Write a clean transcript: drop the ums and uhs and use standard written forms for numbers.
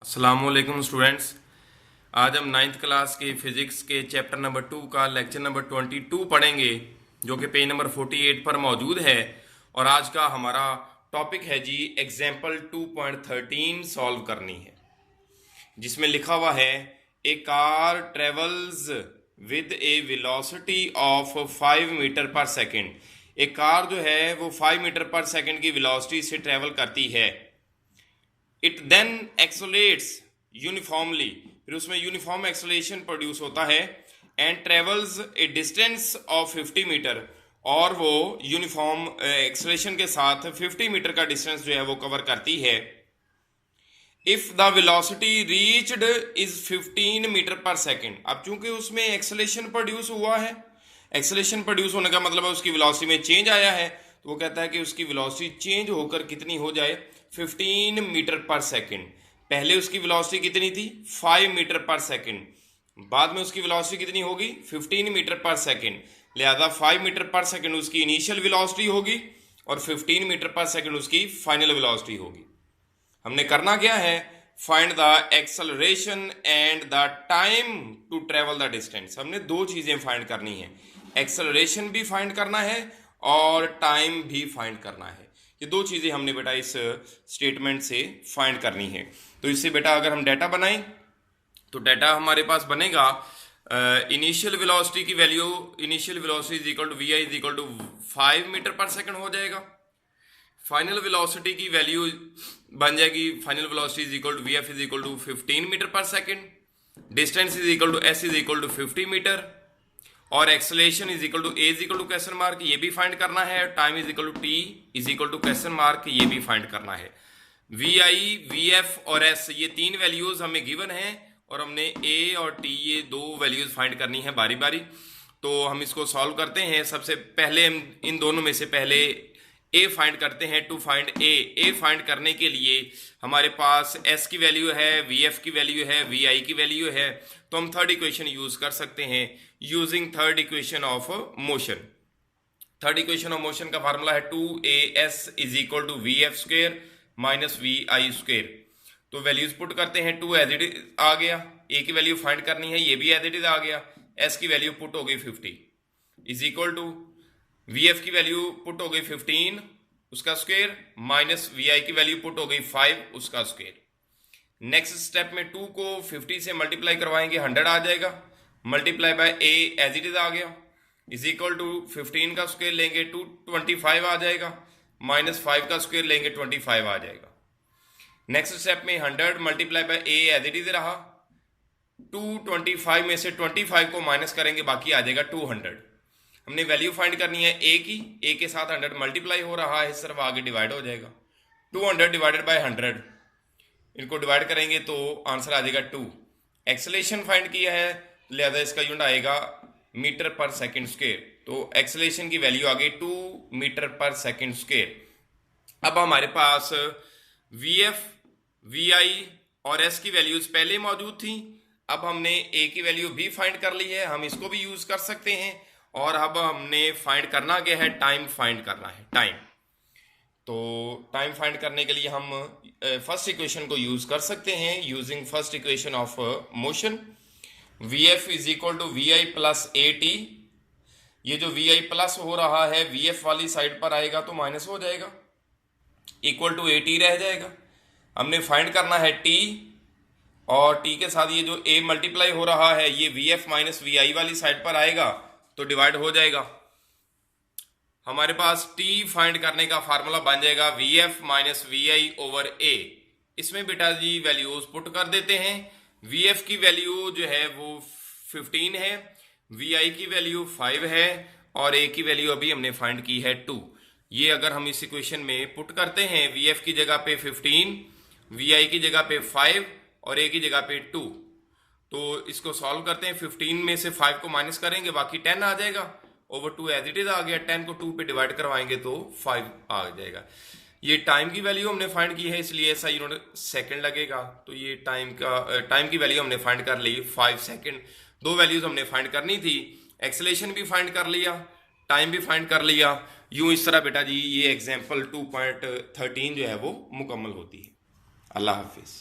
अस्सलामुअलैकुम स्टूडेंट्स। आज हम नाइन्थ क्लास के फिजिक्स के चैप्टर नंबर 2 का लेक्चर नंबर 22 पढ़ेंगे, जो कि पेज नंबर 48 पर मौजूद है। और आज का हमारा टॉपिक है जी एग्जाम्पल 2.13 सॉल्व करनी है, जिसमें लिखा हुआ है a car travels with a velocity of 5 metre per second. एक कार जो है वो 5 मीटर पर सेकेंड की वेलोसिटी से ट्रेवल करती है। इट देन एक्सलेट्स यूनिफॉर्मली, फिर उसमें यूनिफॉर्म एक्सलेशन प्रोड्यूस होता है and travels a distance of 50 metre, और वो यूनिफॉर्म एक्सलेशन के साथ 50 मीटर का डिस्टेंस जो है वो कवर करती है। If the velocity reached is 15 metre per second. अब चूंकि उसमें एक्सलेशन प्रोड्यूस हुआ है, एक्सलेशन प्रोड्यूस होने का मतलब है उसकी वेलोसिटी में चेंज आया है, तो वो कहता है कि उसकी वेलोसिटी चेंज होकर कितनी हो जाए, 15 मीटर पर सेकेंड। पहले उसकी वेलोसिटी कितनी थी, 5 मीटर पर सेकेंड, बाद में उसकी वेलोसिटी कितनी होगी, 15 मीटर पर सेकेंड। लिहाजा 5 मीटर पर सेकेंड उसकी इनिशियल वेलोसिटी होगी और 15 मीटर पर सेकेंड उसकी फाइनल वेलोसिटी होगी। हमने करना क्या है, find the acceleration and the time to travel the distance. हमने दो चीजें फाइंड करनी है, एक्सेलरेशन भी फाइंड करना है और टाइम भी फाइंड करना है। ये दो चीजें हमने बेटा इस स्टेटमेंट से फाइंड करनी है। तो इससे बेटा अगर हम डाटा बनाएं तो डाटा हमारे पास बनेगा इनिशियल वेलोसिटी की value, initial velocity is equal to V I is equal to 5 metre per second हो जाएगा। फाइनल वेलोसिटी की वैल्यू बन जाएगी, final velocity is equal to V F is equal to 15 metre per second, distance is equal to S is equal to 50 metre, और acceleration is equal to A is equal to question mark, ये भी find करना है। Time is equal to T is equal to question mark, ये भी find करना है। V I, V F और एस, ये तीन वैल्यूज हमें गिवन है और हमने ए और टी ये दो वैल्यूज फाइंड करनी है बारी बारी। तो हम इसको सॉल्व करते हैं। सबसे पहले हम इन दोनों में से पहले ए फाइंड करते हैं। टू फाइंड ए फाइंड करने के लिए हमारे पास एस की वैल्यू है, वी एफ की वैल्यू है, वी आई की वैल्यू है, तो हम थर्ड इक्वेशन यूज कर सकते हैं using third equation of motion. Third equation of motion का फार्मूला है 2as is equal to V F square minus V I square. तो वैल्यूज पुट करते हैं, 2 एज इट इज आ गया, ए की वैल्यू फाइंड करनी है, ये भी एज इट इज आ गया, एस की वैल्यू पुट हो गई 50 is equal to V F की वैल्यू पुट हो गई 15 उसका स्क्वेयर माइनस वी आई की वैल्यू पुट हो गई 5 उसका स्क्वेयर। नेक्स्ट स्टेप में 2 को 50 से मल्टीप्लाई करवाएंगे, 100 आ जाएगा, multiply by A as it is आ गया, इज इक्वल टू 15 का स्क्वेयर लेंगे 225 आ जाएगा, माइनस 5 का स्क्वेयर लेंगे 25 आ जाएगा। नेक्स्ट स्टेप में 100 multiply by A as it is रहा, 225 में से 25 को माइनस करेंगे, बाकी आ जाएगा 200। हमने वैल्यू फाइंड करनी है ए की, ए के साथ 100 मल्टीप्लाई हो रहा है, सिर्फ आगे डिवाइड हो जाएगा, 200 डिवाइडेड बाय 100, इनको डिवाइड करेंगे तो आंसर आ जाएगा 2। एक्सेलेरेशन फाइंड किया है, लिहाजा इसका यूनिट आएगा मीटर पर सेकेंड स्क्वेयर, तो एक्सेलेरेशन की वैल्यू आ गई 2 मीटर पर सेकेंड स्क्वेयर। अब हमारे पास वी एफ, वी आई और एस की वैल्यूज पहले मौजूद थी, अब हमने ए की वैल्यू भी फाइंड कर ली है, हम इसको भी यूज कर सकते हैं। और अब हमने फाइंड करना क्या है, टाइम फाइंड करना है, टाइम। तो टाइम फाइंड करने के लिए हम फर्स्ट इक्वेशन को यूज कर सकते हैं using first equation of motion. V F is equal to V I plus A T. ये जो वी आई प्लस हो रहा है वी एफ वाली साइड पर आएगा तो माइनस हो जाएगा, इक्वल टू ए टी रह जाएगा। हमने फाइंड करना है टी, और टी के साथ ये जो ए मल्टीप्लाई हो रहा है ये वी एफ माइनस वी आई वाली साइड पर आएगा तो डिवाइड हो जाएगा। हमारे पास टी फाइंड करने का फार्मूला बन जाएगा V F minus V I over A. इसमें बेटा जी वैल्यूज पुट कर देते हैं। वी एफ की वैल्यू जो है वो 15 है, वी आई की वैल्यू 5 है और ए की वैल्यू अभी हमने फाइंड की है 2। ये अगर हम इस इक्वेशन में पुट करते हैं, वी एफ की जगह पे 15, वी आई की जगह पे 5 और ए की जगह पे 2, तो इसको सॉल्व करते हैं। 15 में से 5 को माइनस करेंगे, बाकी 10 आ जाएगा, ओवर 2 एज इट इज आ गया, 10 को 2 पे डिवाइड करवाएंगे तो 5 आ जाएगा। ये टाइम की वैल्यू हमने फाइंड की है, इसलिए ऐसा यूनिट सेकंड लगेगा। तो ये टाइम की वैल्यू हमने फाइंड कर ली 5 सेकंड। दो वैल्यूज हमने फाइंड करनी थी, एक्सेलेरेशन भी फाइंड कर लिया, टाइम भी फाइंड कर लिया। यूं इस तरह बेटा जी ये एग्जाम्पल 2.13 जो है वो मुकम्मल होती है। अल्लाह हाफिज।